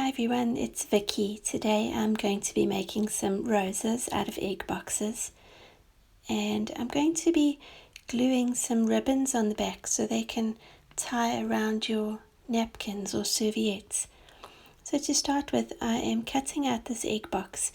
Hi everyone, it's Vicky. Today I'm going to be making some roses out of egg boxes, and I'm going to be gluing some ribbons on the back so they can tie around your napkins or serviettes. So to start with, I am cutting out this egg box.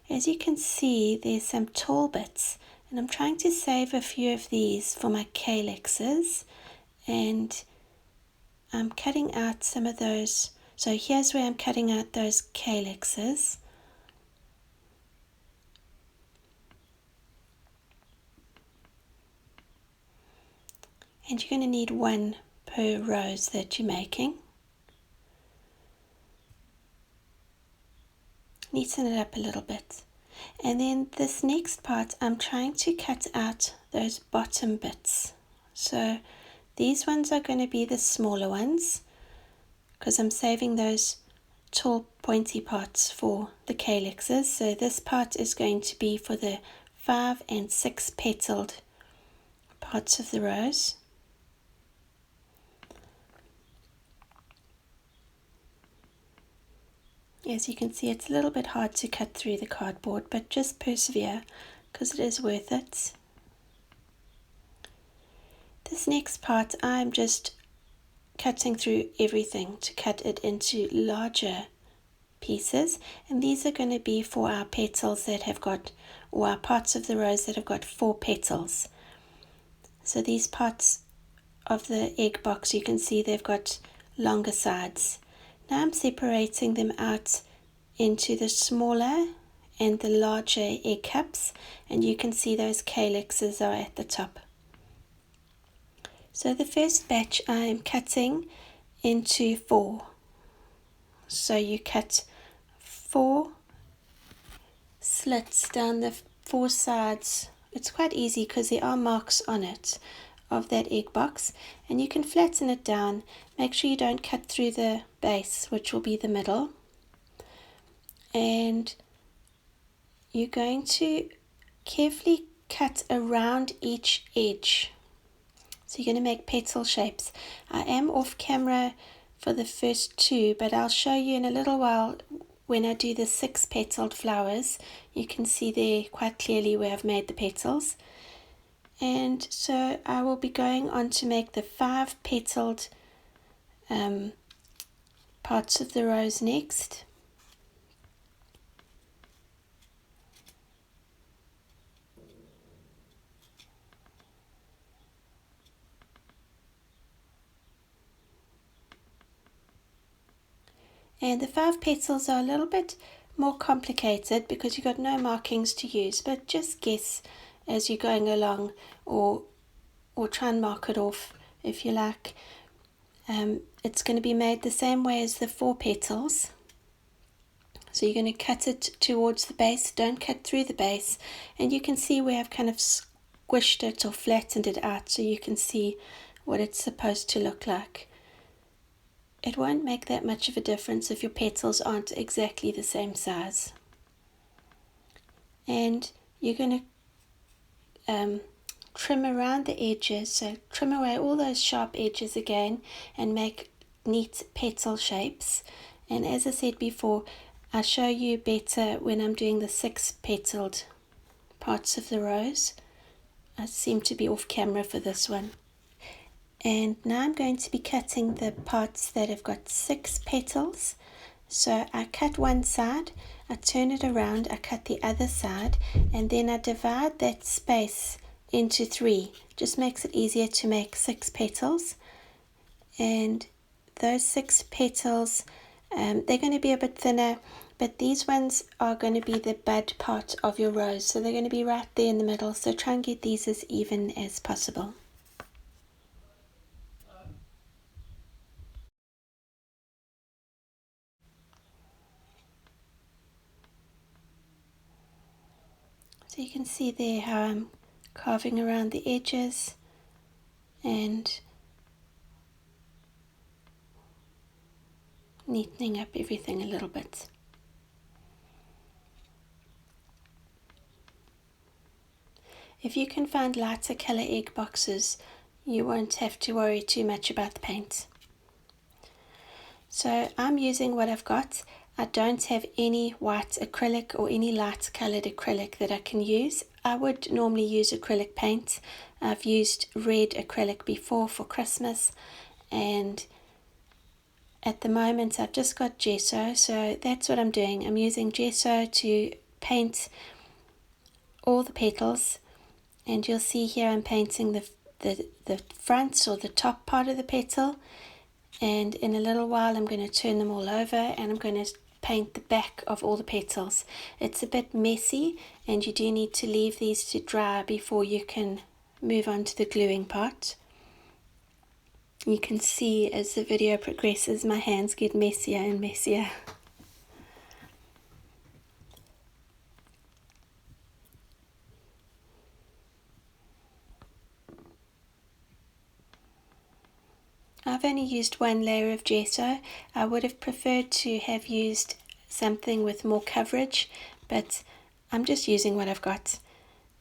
As you can see, there's some tall bits, and I'm trying to save a few of these for my CALYXs, and I'm cutting out some of those. So here's where I'm cutting out those CALYXs. And you're going to need one per rose that you're making. Neaten it up a little bit. And then this next part, I'm trying to cut out those bottom bits. So these ones are going to be the smaller ones, because I'm saving those tall pointy parts for the CALYXs. So this part is going to be for the 5 and 6 petaled parts of the rose. As you can see, it's a little bit hard to cut through the cardboard, but just persevere because it is worth it. This next part, I'm just cutting through everything to cut it into larger pieces, and these are going to be for our petals that have got, or our parts of the rose that have got 4 petals. So these parts of the egg box, you can see they've got longer sides. Now I'm separating them out into the smaller and the larger egg cups, and you can see those calyxes are at the top. So the first batch I'm cutting into 4. So you cut 4 slits down the 4 sides. It's quite easy because there are marks on it of that egg box, and you can flatten it down. Make sure you don't cut through the base, which will be the middle, and you're going to carefully cut around each edge. So you're going to make petal shapes. I am off camera for the first 2, but I'll show you in a little while when I do the 6 petaled flowers. You can see there quite clearly where I've made the petals. And so I will be going on to make the 5 petaled parts of the rose next. And the 5 petals are a little bit more complicated because you've got no markings to use, but just guess as you're going along, or try and mark it off if you like. It's going to be made the same way as the 4 petals. So you're going to cut it towards the base, don't cut through the base, and you can see where I've kind of squished it or flattened it out so you can see what it's supposed to look like. It won't make that much of a difference if your petals aren't exactly the same size. And you're going to trim around the edges, so trim away all those sharp edges again and make neat petal shapes. And as I said before, I'll show you better when I'm doing the 6 petaled parts of the rose. I seem to be off camera for this one. And now I'm going to be cutting the parts that have got 6 petals. So I cut one side, I turn it around, I cut the other side, and then I divide that space into 3. Just makes it easier to make 6 petals. And those 6 petals, they're going to be a bit thinner, but these ones are going to be the bud part of your rose, so they're going to be right there in the middle. So try and get these as even as possible. So you can see there how I'm carving around the edges and neatening up everything a little bit. If you can find lighter colour egg boxes, you won't have to worry too much about the paint. So I'm using what I've got. I don't have any white acrylic or any light coloured acrylic that I can use. I would normally use acrylic paint. I've used red acrylic before for Christmas, and at the moment I've just got gesso, so that's what I'm doing. I'm using gesso to paint all the petals, and you'll see here I'm painting the front or the top part of the petal, and in a little while I'm going to turn them all over and I'm going to paint the back of all the petals. It's a bit messy and you do need to leave these to dry before you can move on to the gluing part. You can see as the video progresses my hands get messier and messier. I've only used one layer of gesso. I would have preferred to have used something with more coverage, but I'm just using what I've got.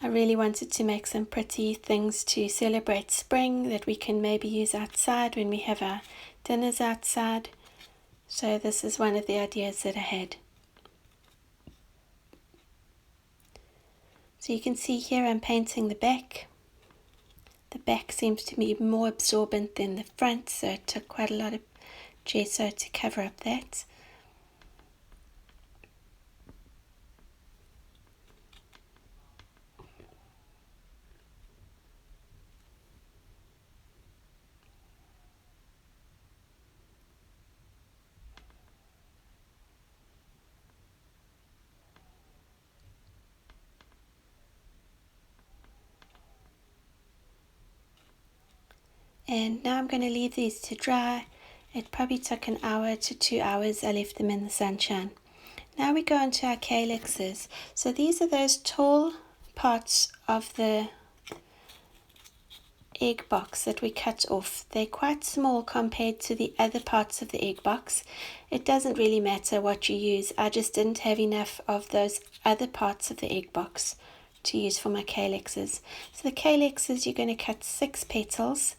I really wanted to make some pretty things to celebrate spring that we can maybe use outside when we have our dinners outside. So this is one of the ideas that I had. So you can see here I'm painting the back. The back seems to be more absorbent than the front, so it took quite a lot of gesso to cover up that. And now I'm going to leave these to dry. It probably took an hour to 2 hours. I left them in the sunshine. Now we go on to our calyxes. So these are those tall parts of the egg box that we cut off. They're quite small compared to the other parts of the egg box. It doesn't really matter what you use. I just didn't have enough of those other parts of the egg box to use for my calyxes. So the calyxes, you're going to cut 6 petals.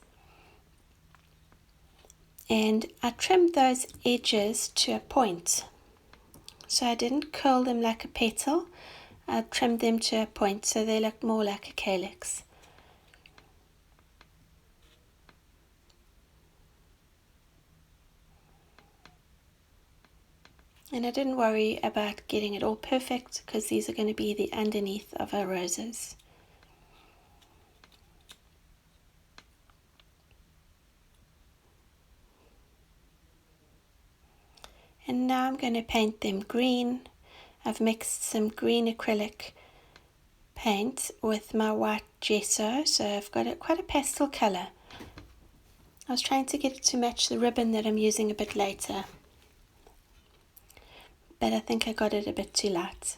And I trimmed those edges to a point. So I didn't curl them like a petal. I trimmed them to a point so they look more like a calyx. And I didn't worry about getting it all perfect because these are going to be the underneath of our roses. And now I'm going to paint them green. I've mixed some green acrylic paint with my white gesso, so I've got quite a pastel colour. I was trying to get it to match the ribbon that I'm using a bit later, but I think I got it a bit too light.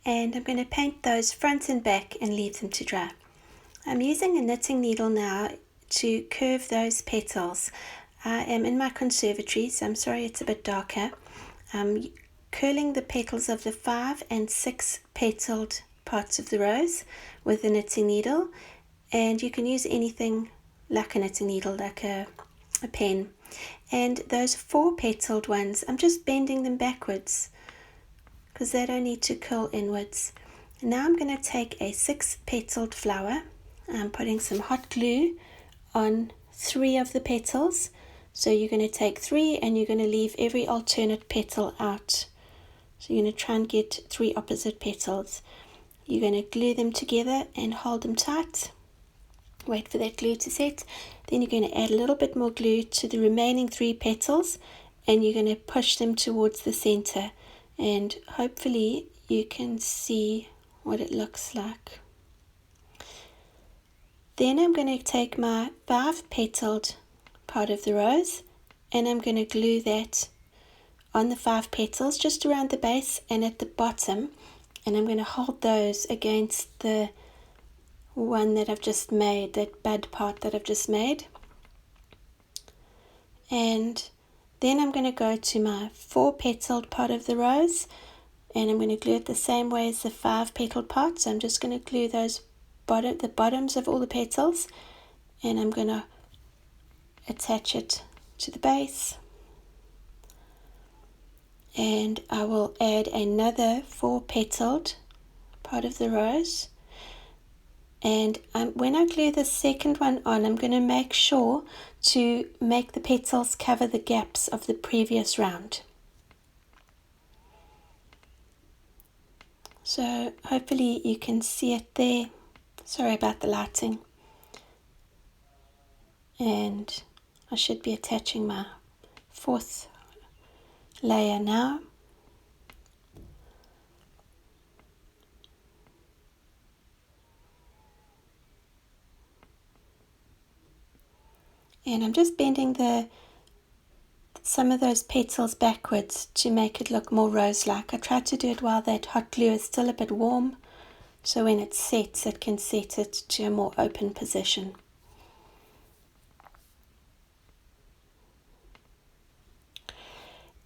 And I'm going to paint those front and back and leave them to dry. I'm using a knitting needle now to curve those petals. I am in my conservatory, so I'm sorry it's a bit darker. I'm curling the petals of the 5 and 6 petaled parts of the rose with a knitting needle, and you can use anything like a knitting needle, like a pen. And those 4 petaled ones, I'm just bending them backwards because they don't need to curl inwards. Now I'm going to take a 6 petaled flower. I'm putting some hot glue on 3 of the petals. So you're going to take 3 and you're going to leave every alternate petal out. So you're going to try and get 3 opposite petals. You're going to glue them together and hold them tight. Wait for that glue to set. Then you're going to add a little bit more glue to the remaining 3 petals and you're going to push them towards the center. And hopefully you can see what it looks like. Then I'm going to take my 5 petaled part of the rose and I'm going to glue that on the 5 petals just around the base and at the bottom, and I'm going to hold those against the one that I've just made, that bud part that I've just made. And then I'm going to go to my 4 petaled part of the rose and I'm going to glue it the same way as the 5 petaled part. So I'm just going to glue those the bottoms of all the petals, and I'm going to attach it to the base, and I will add another 4-petaled part of the rose. And when I glue the second one on, I'm going to make sure to make the petals cover the gaps of the previous round. So hopefully you can see it there. Sorry about the lighting. And I should be attaching my 4th layer now. And I'm just bending some of those petals backwards to make it look more rose-like. I tried to do it while that hot glue is still a bit warm, so when it sets, it can set it to a more open position.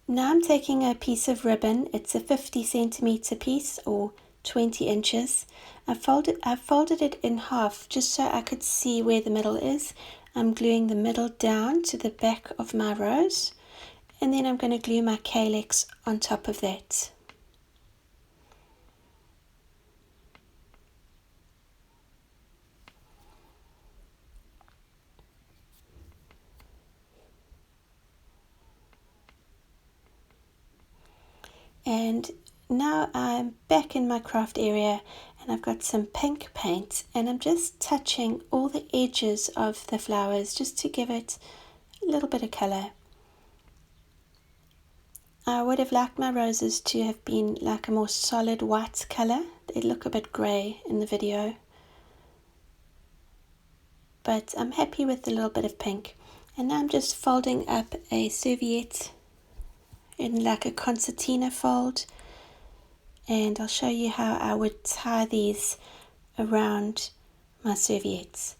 Now I'm taking a piece of ribbon. It's a 50 centimeter piece, or 20 inches. I've folded it in half just so I could see where the middle is. I'm gluing the middle down to the back of my rose, and then I'm going to glue my calyx on top of that. And now I'm back in my craft area, and I've got some pink paint, and I'm just touching all the edges of the flowers just to give it a little bit of colour. I would have liked my roses to have been like a more solid white colour. They look a bit grey in the video, but I'm happy with a little bit of pink. And now I'm just folding up a serviette in like a concertina fold, and I'll show you how I would tie these around my serviettes.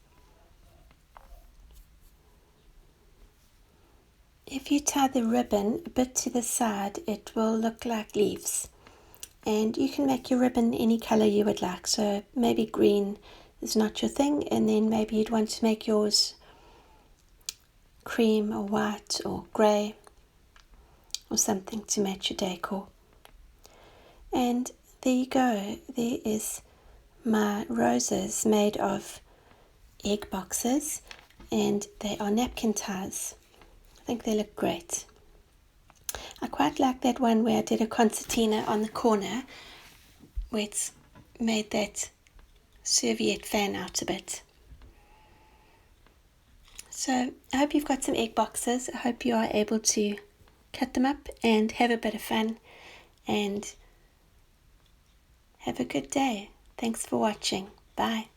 If you tie the ribbon a bit to the side, it will look like leaves, and you can make your ribbon any colour you would like. So maybe green is not your thing, and then maybe you'd want to make yours cream or white or grey or something to match your decor. And there you go. There is my roses made of egg boxes, and they are napkin ties. I think they look great. I quite like that one where I did a concertina on the corner, where it's made that serviette fan out a bit. So I hope you've got some egg boxes. I hope you are able to cut them up and have a bit of fun, and have a good day. Thanks for watching. Bye.